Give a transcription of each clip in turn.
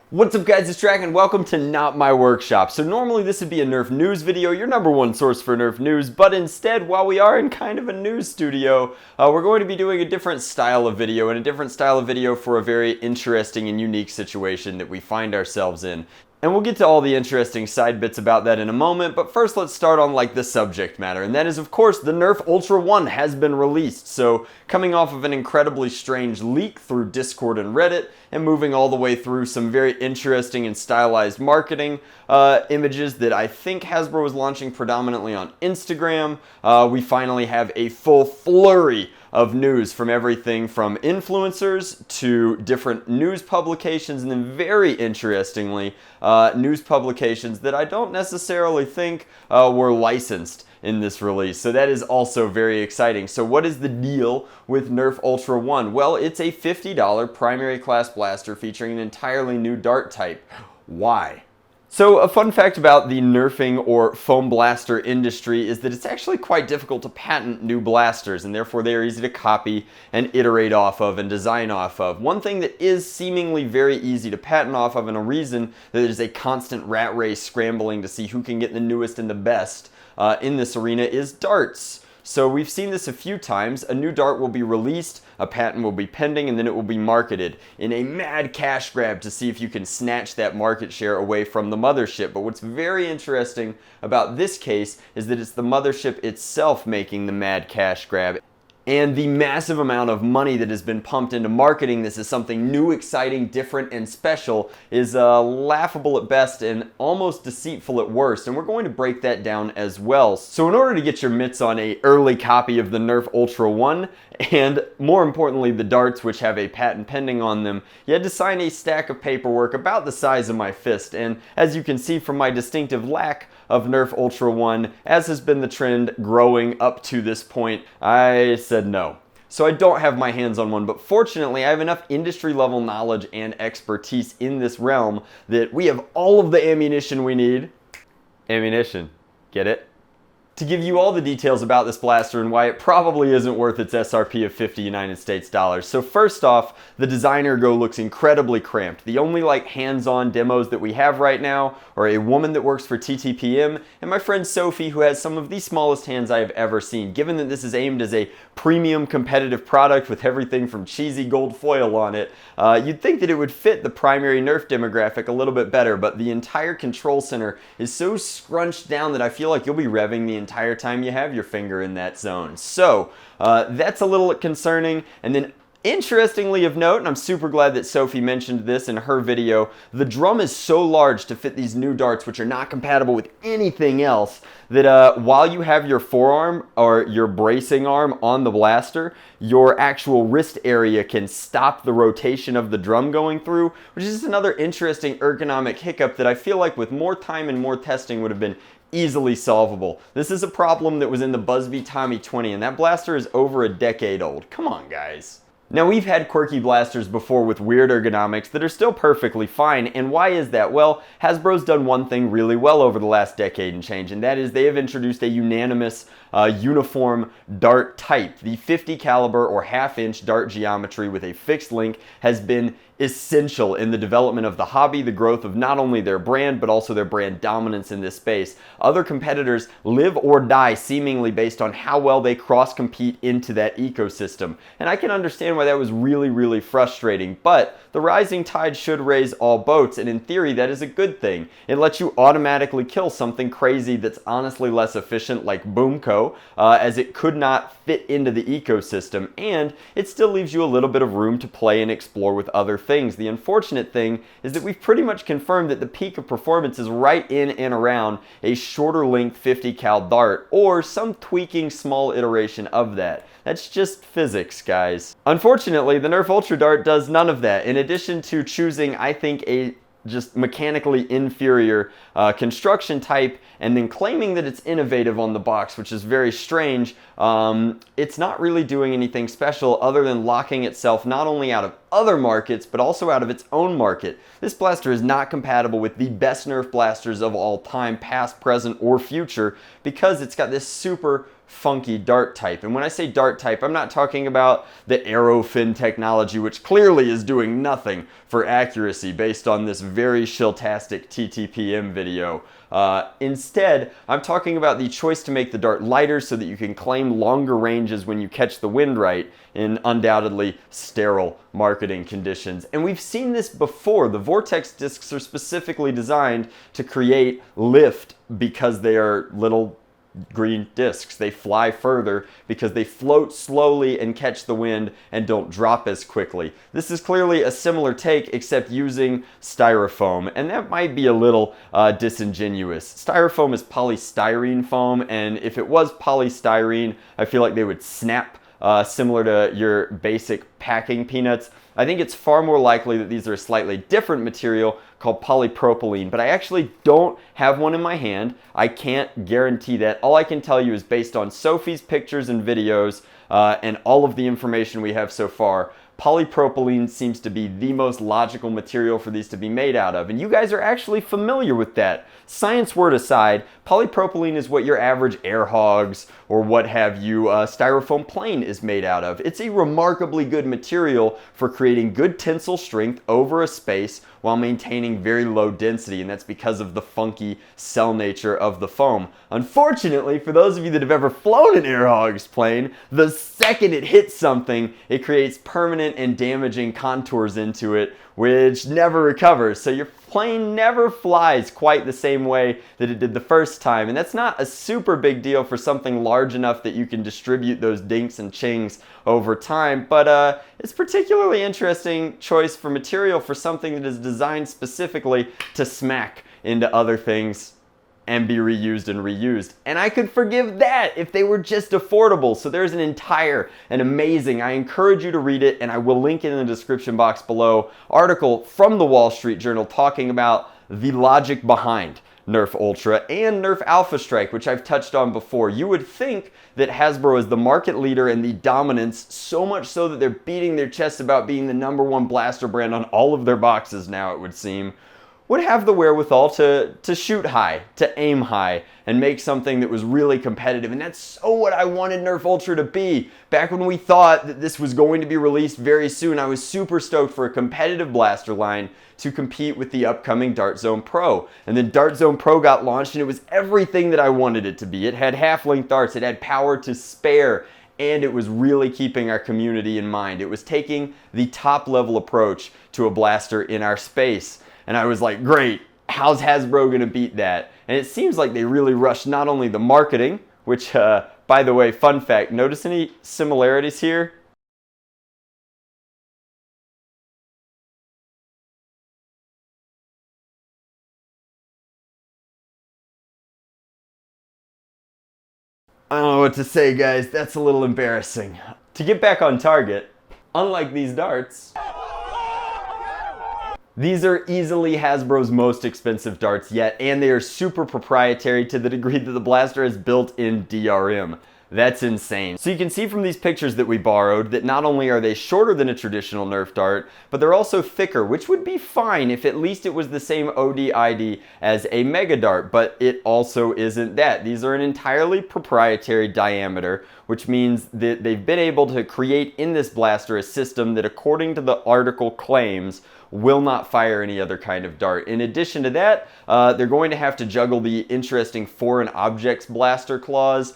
What's up guys, it's Drac and welcome to Not My Workshop. So normally this would be a Nerf news video, your number one source for Nerf news, but instead, while we are in kind of a news studio, we're going to be doing a different style of video, and a different style of video for a very interesting and unique situation that we find ourselves in. And we'll get to all the interesting side bits about that in a moment, but first let's start on the subject matter, and that is of course the Nerf Ultra 1 has been released. So coming off of an incredibly strange leak through Discord and Reddit, and moving all the way through some very interesting and stylized marketing images that I think Hasbro was launching predominantly on Instagram, we finally have a full flurry of news from everything from influencers to different news publications, and then very interestingly, news publications that I don't necessarily think were licensed in this release. So that is also very exciting. So what is the deal with Nerf Ultra 1? Well, it's a $50 primary class blaster featuring an entirely new dart type. Why? So a fun fact about the nerfing or foam blaster industry is that it's actually quite difficult to patent new blasters, and therefore they are easy to copy and iterate off of and design off of. One thing that is seemingly very easy to patent off of, and a reason that there's a constant rat race scrambling to see who can get the newest and the best in this arena, is darts. So we've seen this a few times. A new dart will be released, a patent will be pending, and then it will be marketed in a mad cash grab to see if you can snatch that market share away from the mothership. But what's very interesting about this case is that it's the mothership itself making the mad cash grab. And the massive amount of money that has been pumped into marketing this as something new, exciting, different, and special is laughable at best and almost deceitful at worst. And we're going to break that down as well. So in order to get your mitts on an early copy of the Nerf Ultra 1, and more importantly the darts which have a patent pending on them, you had to sign a stack of paperwork about the size of my fist. And as you can see from my distinctive lack of Nerf Ultra 1, as has been the trend growing up to this point, I said no. So I don't have my hands on one, but fortunately I have enough industry level knowledge and expertise in this realm that we have all of the ammunition we need. Ammunition, get it? To give you all the details about this blaster and why it probably isn't worth its SRP of 50 United States dollars. So first off, the design ergo looks incredibly cramped. The only hands-on demos that we have right now are a woman that works for TTPM and my friend Sophie, who has some of the smallest hands I have ever seen. Given that this is aimed as a premium competitive product with everything from cheesy gold foil on it, you'd think that it would fit the primary Nerf demographic a little bit better, but the entire control center is so scrunched down that I feel like you'll be revving the entire time you have your finger in that zone. So that's a little concerning. And then interestingly of note, and I'm super glad that Sophie mentioned this in her video, the drum is so large to fit these new darts, which are not compatible with anything else, that while you have your forearm or your bracing arm on the blaster, your actual wrist area can stop the rotation of the drum going through, which is another interesting ergonomic hiccup that I feel like with more time and more testing would have been easily solvable. This is a problem that was in the Busby Tommy 20, and that blaster is over a decade old. Come on, guys. Now, we've had quirky blasters before with weird ergonomics that are still perfectly fine, and why is that? Well, Hasbro's done one thing really well over the last decade and change, and that is they have introduced a unanimous uniform dart type. The 50 caliber or half-inch dart geometry with a fixed link has been essential in the development of the hobby, the growth of not only their brand, but also their brand dominance in this space. Other competitors live or die seemingly based on how well they cross-compete into that ecosystem. And I can understand why that was really, really frustrating, but the rising tide should raise all boats, and in theory that is a good thing. It lets you automatically kill something crazy that's honestly less efficient like Boomco, as it could not fit into the ecosystem, and it still leaves you a little bit of room to play and explore with other things. The unfortunate thing is that we've pretty much confirmed that the peak of performance is right in and around a shorter length 50 cal dart, or some tweaking small iteration of that. That's just physics, guys. Unfortunately, the Nerf Ultra Dart does none of that. In addition to choosing, I think, a just mechanically inferior construction type, and then claiming that it's innovative on the box, which is very strange. It's not really doing anything special other than locking itself not only out of other markets, but also out of its own market. This blaster is not compatible with the best Nerf blasters of all time, past, present, or future, because it's got this super funky dart type. And when I say dart type, I'm not talking about the arrow fin technology, which clearly is doing nothing for accuracy based on this very shiltastic TTPM video. Instead, I'm talking about the choice to make the dart lighter so that you can claim longer ranges when you catch the wind right in undoubtedly sterile marketing conditions. And we've seen this before. The Vortex Discs are specifically designed to create lift because they are little green discs. They fly further because they float slowly and catch the wind and don't drop as quickly. This is clearly a similar take, except using styrofoam, and that might be a little disingenuous. Styrofoam is polystyrene foam, and if it was polystyrene, I feel like they would snap similar to your basic packing peanuts. I think it's far more likely that these are a slightly different material called polypropylene, but I actually don't have one in my hand. I can't guarantee that. All I can tell you is based on Sophie's pictures and videos and all of the information we have so far, polypropylene seems to be the most logical material for these to be made out of. And you guys are actually familiar with that. Science word aside, polypropylene is what your average air hogs or what have you styrofoam plane is made out of. It's a remarkably good material for creating good tensile strength over a space while maintaining very low density, and that's because of the funky cell nature of the foam. Unfortunately, for those of you that have ever flown an air hog's plane, the second it hits something, it creates permanent and damaging contours into it, which never recovers. So your plane never flies quite the same way that it did the first time. And that's not a super big deal for something large enough that you can distribute those dinks and chings over time. But it's particularly interesting choice for material for something that is designed specifically to smack into other things and be reused and reused. And I could forgive that if they were just affordable. So there's an entire and amazing, I encourage you to read it, and I will link it in the description box below, article from the Wall Street Journal talking about the logic behind Nerf Ultra and Nerf Alpha Strike, which I've touched on before. You would think that Hasbro is the market leader and the dominance, so much so that they're beating their chests about being the #1 blaster brand on all of their boxes now, it would seem, would have the wherewithal to shoot high, to aim high, and make something that was really competitive. And that's so what I wanted Nerf Ultra to be. Back when we thought that this was going to be released very soon, I was super stoked for a competitive blaster line to compete with the upcoming Dart Zone Pro. And then Dart Zone Pro got launched, and it was everything that I wanted it to be. It had half-length darts, it had power to spare, and it was really keeping our community in mind. It was taking the top-level approach to a blaster in our space. And I was like, great, how's Hasbro gonna beat that? And it seems like they really rushed not only the marketing, which, by the way, fun fact, notice any similarities here? I don't know what to say, guys, that's a little embarrassing. To get back on target, unlike these darts, these are easily Hasbro's most expensive darts yet, and they are super proprietary to the degree that the blaster has built-in DRM. That's insane. So you can see from these pictures that we borrowed that not only are they shorter than a traditional Nerf dart, but they're also thicker, which would be fine if at least it was the same OD/ID as a Mega Dart, but it also isn't that. These are an entirely proprietary diameter, which means that they've been able to create in this blaster a system that, according to the article claims, will not fire any other kind of dart. In addition to that, they're going to have to juggle the interesting foreign objects blaster clause,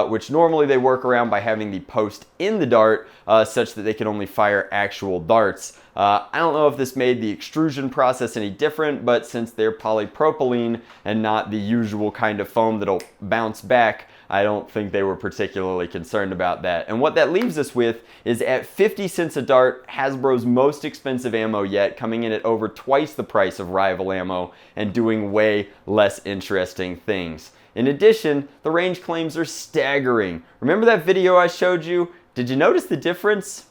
which normally they work around by having the post in the dart such that they can only fire actual darts. I don't know if this made the extrusion process any different, but since they're polypropylene and not the usual kind of foam that'll bounce back, I don't think they were particularly concerned about that. And what that leaves us with is, at 50 cents a dart, Hasbro's most expensive ammo yet, coming in at over twice the price of rival ammo and doing way less interesting things. In addition, the range claims are staggering. Remember that video I showed you? Did you notice the difference?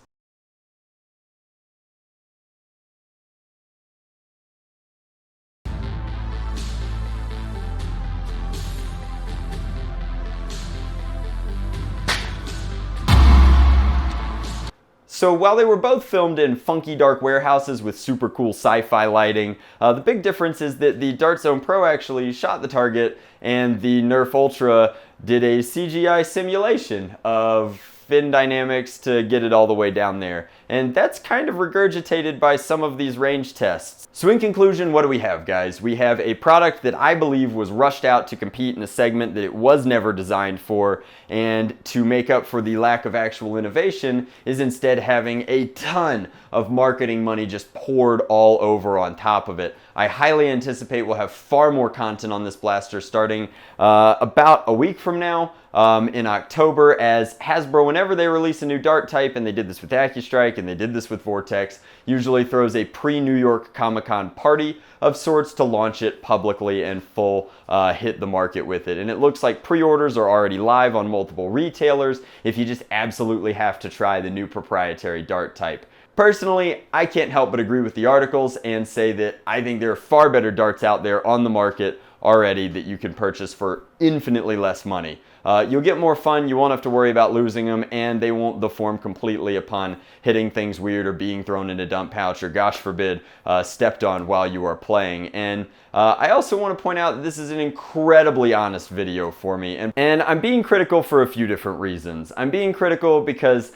So while they were both filmed in funky dark warehouses with super cool sci-fi lighting, the big difference is that the Dart Zone Pro actually shot the target and the Nerf Ultra did a CGI simulation of fin dynamics to get it all the way down there. And that's kind of regurgitated by some of these range tests. So in conclusion, what do we have, guys? We have a product that I believe was rushed out to compete in a segment that it was never designed for, and to make up for the lack of actual innovation is instead having a ton of marketing money just poured all over on top of it. I highly anticipate we'll have far more content on this blaster starting about a week from now. In October, as Hasbro, whenever they release a new dart type, and they did this with AccuStrike and they did this with Vortex, usually throws a pre-New York Comic-Con party of sorts to launch it publicly and full hit the market with it. And it looks like pre-orders are already live on multiple retailers if you just absolutely have to try the new proprietary dart type. Personally, I can't help but agree with the articles and say that I think there are far better darts out there on the market already that you can purchase for infinitely less money. You'll get more fun, you won't have to worry about losing them, and they won't deform completely upon hitting things weird or being thrown in a dump pouch or, gosh forbid, stepped on while you are playing. And I also want to point out that this is an incredibly honest video for me, and I'm being critical for a few different reasons. I'm being critical because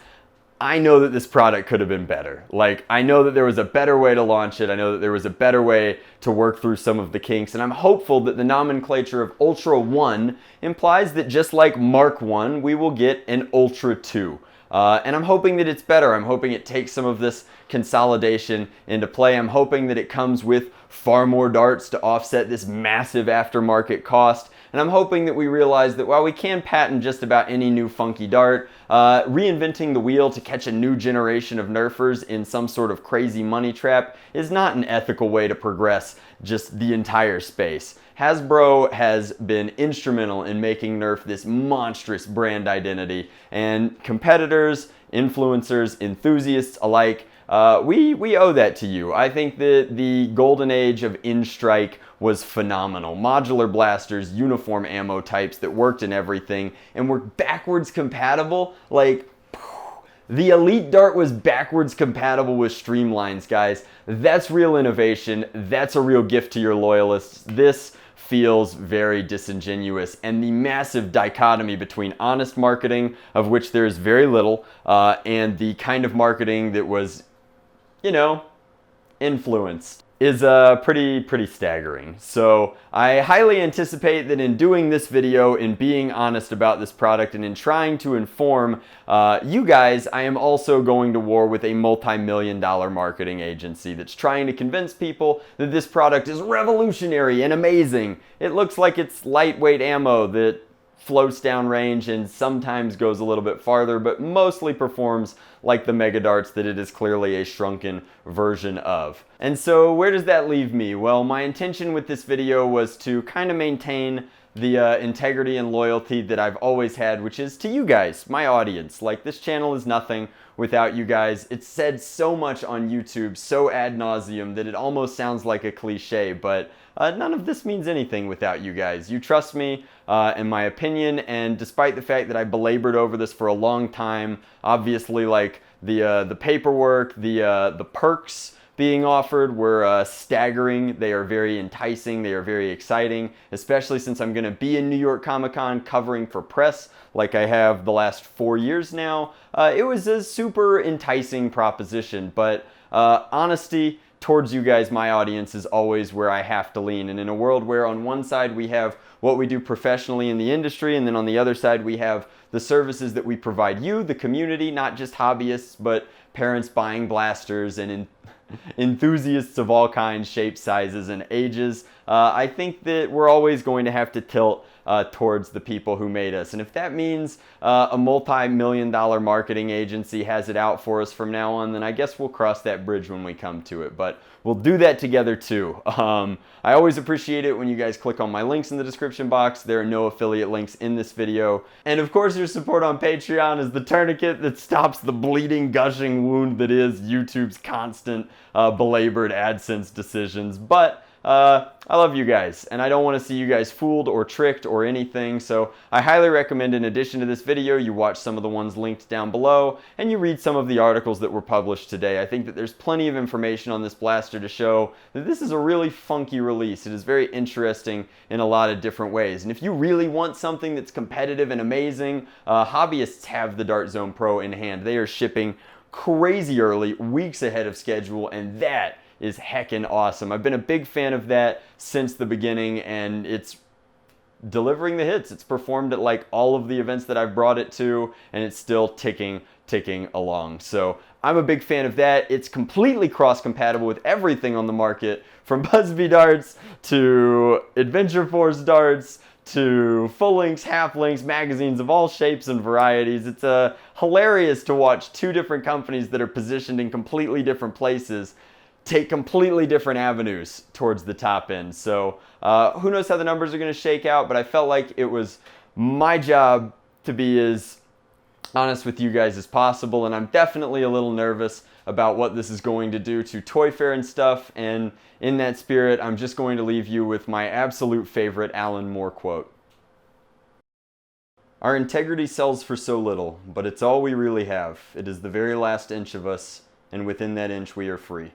I know that this product could have been better. Like, I know that there was a better way to launch it. I know that there was a better way to work through some of the kinks. And I'm hopeful that the nomenclature of Ultra 1 implies that just like Mark 1, we will get an Ultra 2. And I'm hoping that it's better. I'm hoping it takes some of this consolidation into play. I'm hoping that it comes with far more darts to offset this massive aftermarket cost. And I'm hoping that we realize that while we can patent just about any new funky dart, reinventing the wheel to catch a new generation of nerfers in some sort of crazy money trap is not an ethical way to progress just the entire space. Hasbro has been instrumental in making Nerf this monstrous brand identity, and competitors, influencers, enthusiasts alike, we owe that to you. I think that the golden age of In-Strike was phenomenal. Modular blasters, uniform ammo types that worked in everything and were backwards compatible. Like, the Elite Dart was backwards compatible with Streamlines, guys. That's real innovation. That's a real gift to your loyalists. This feels very disingenuous, and the massive dichotomy between honest marketing, of which there is very little, and the kind of marketing that was, you know, influenced, is pretty staggering. So I highly anticipate that in doing this video, in being honest about this product, and in trying to inform you guys, I am also going to war with a multi-million-dollar marketing agency that's trying to convince people that this product is revolutionary and amazing. It looks like it's lightweight ammo that floats down range and sometimes goes a little bit farther, but mostly performs like the mega darts that it is clearly a shrunken version of. And so where does that leave me? Well, my intention with this video was to kind of maintain the integrity and loyalty that I've always had, which is to you guys, my audience. Like, this channel is nothing without you guys. It's said so much on YouTube, so ad nauseum, that it almost sounds like a cliche, but none of this means anything without you guys. You trust me in my opinion, and despite the fact that I belabored over this for a long time, obviously, like, the paperwork, the perks being offered were staggering. They are very enticing. They are very exciting, especially since I'm going to be in New York Comic-Con covering for press like I have the last 4 years now. It was a super enticing proposition, but honesty towards you guys, my audience, is always where I have to lean. And in a world where on one side we have what we do professionally in the industry, and then on the other side we have the services that we provide you, the community, not just hobbyists, but parents buying blasters and enthusiasts of all kinds, shapes, sizes, and ages, I think that we're always going to have to tilt towards the people who made us. And if that means a multi-million-dollar marketing agency has it out for us from now on, then I guess we'll cross that bridge when we come to it. But we'll do that together too. I always appreciate it when you guys click on my links in the description box. There are no affiliate links in this video. And of course, your support on Patreon is the tourniquet that stops the bleeding, gushing wound that is YouTube's constant belabored AdSense decisions. But I love you guys, and I don't want to see you guys fooled or tricked or anything, so I highly recommend in addition to this video, you watch some of the ones linked down below, and you read some of the articles that were published today. I think that there's plenty of information on this blaster to show that this is a really funky release. It is very interesting in a lot of different ways, and if you really want something that's competitive and amazing, hobbyists have the Dart Zone Pro in hand. They are shipping crazy early, weeks ahead of schedule, and that is heckin' awesome. I've been a big fan of that since the beginning, and it's delivering the hits. It's performed at like all of the events that I've brought it to, and it's still ticking along. So I'm a big fan of that. It's completely cross-compatible with everything on the market, from Busby darts to Adventure Force darts to full links, half links, magazines of all shapes and varieties. It's hilarious to watch two different companies that are positioned in completely different places take completely different avenues towards the top end. So who knows how the numbers are going to shake out, but I felt like it was my job to be as honest with you guys as possible, and I'm definitely a little nervous about what this is going to do to Toy Fair and stuff, and in that spirit, I'm just going to leave you with my absolute favorite Alan Moore quote. "Our integrity sells for so little, but it's all we really have. It is the very last inch of us, and within that inch we are free."